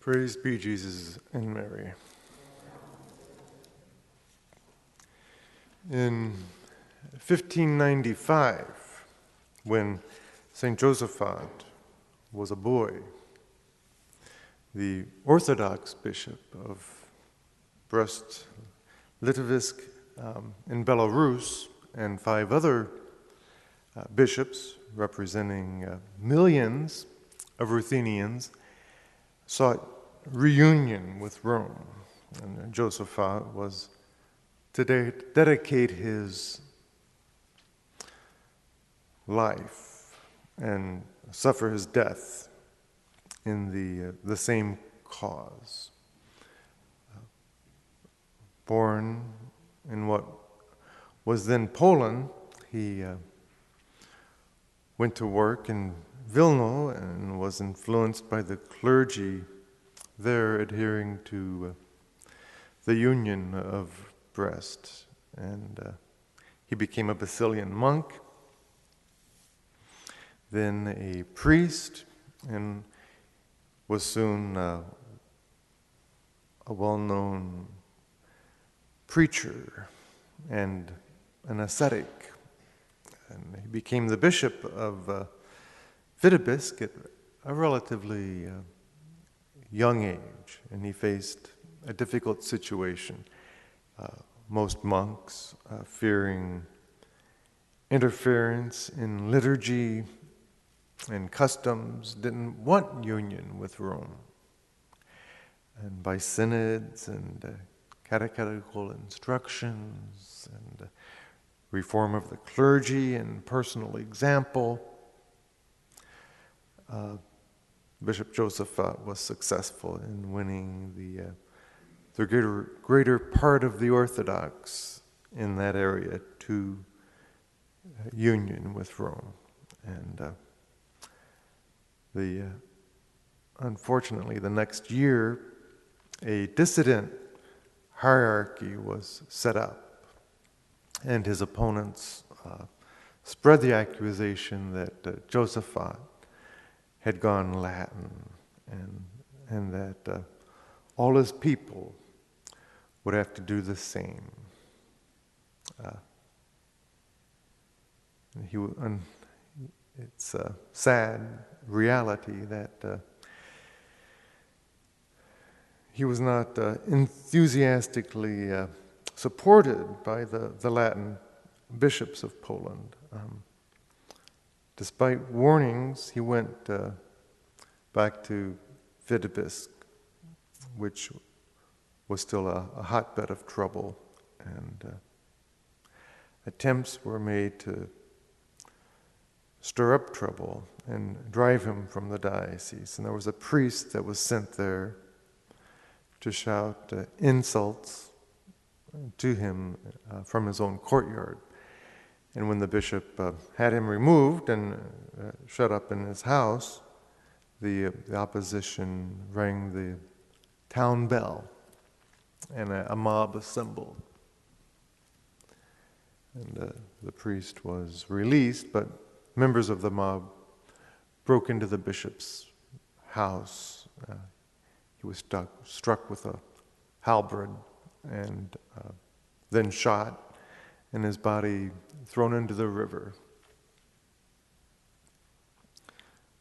Praise be Jesus and Mary. In 1595, when St. Josaphat was a boy, the Orthodox bishop of Brest, Litovsk in Belarus, and 5 other bishops representing millions of Ruthenians sought reunion with Rome. And Josaphat was to dedicate his life and suffer his death in the same cause. Born in what was then Poland, he went to work in Vilna and was influenced by the clergy there adhering to the Union of Brest. And he became a Basilian monk, then a priest, and was soon a well-known preacher and an ascetic. And he became the bishop of Vitebsk at a relatively young age, and he faced a difficult situation. Most monks, fearing interference in liturgy and customs, didn't want union with Rome. And by synods and catechetical instructions and reform of the clergy and personal example, Bishop Josaphat was successful in winning the greater part of the Orthodox in that area to union with Rome. And unfortunately, the next year, a dissident hierarchy was set up, and his opponents spread the accusation that Josaphat had gone Latin, and that all his people would have to do the same. It's a sad reality that he was not enthusiastically supported by the Latin bishops of Poland. Despite warnings, he went back to Vitebsk, which was still a hotbed of trouble, and attempts were made to stir up trouble and drive him from the diocese. And there was a priest that was sent there to shout insults to him from his own courtyard. And when the bishop had him removed and shut up in his house, the opposition rang the town bell, and a mob assembled. And the priest was released, but members of the mob broke into the bishop's house. He was struck with a halberd and then shot, and his body thrown into the river.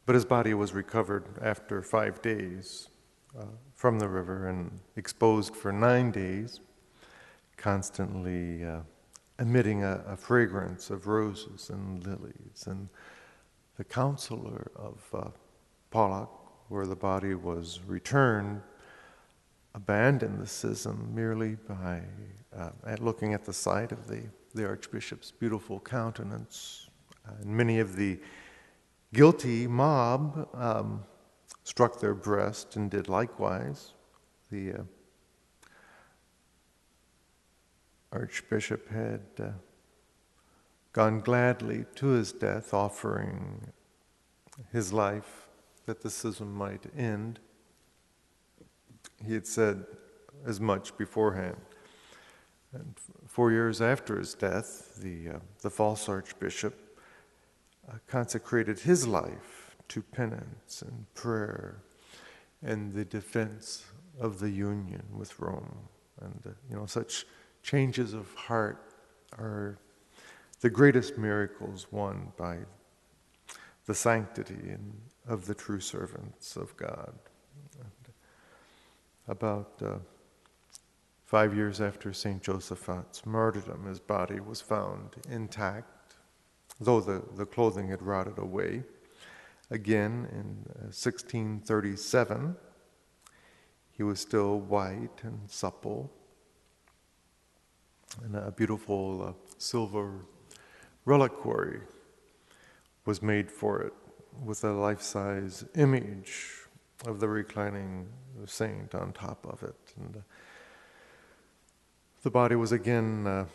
But his body was recovered after 5 days from the river and exposed for 9 days, constantly emitting a fragrance of roses and lilies. And the counselor of Pollock, where the body was returned, abandoned the schism merely by looking at the sight of the archbishop's beautiful countenance. And many of the guilty mob struck their breast and did likewise. The archbishop had gone gladly to his death, offering his life that the schism might end. He had said as much beforehand. And 4 years after his death, the false archbishop consecrated his life to penance and prayer and the defense of the union with Rome. And such changes of heart are the greatest miracles won by the sanctity of the true servants of God. And about 5 years after St. Josaphat's martyrdom, his body was found intact, though the clothing had rotted away. Again, in 1637, he was still white and supple, and a beautiful silver reliquary was made for it with a life-size image of the reclining saint on top of it. And the body was again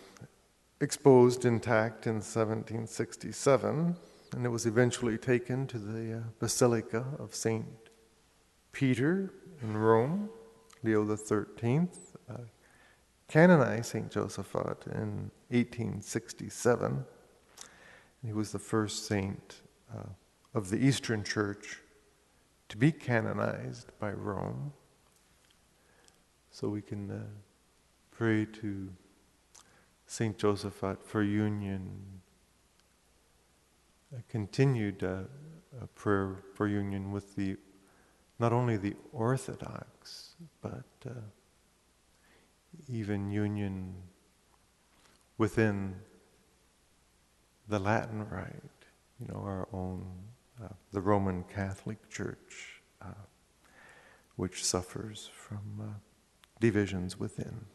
exposed intact in 1767, and it was eventually taken to the Basilica of St. Peter in Rome. Leo XIII canonized St. Josaphat in 1867. He was the first saint of the Eastern Church to be canonized by Rome. So we can pray to St. Josaphat for union, a continued prayer for union with not only the Orthodox, but even union within the Latin Rite, our own, the Roman Catholic Church, which suffers from divisions within.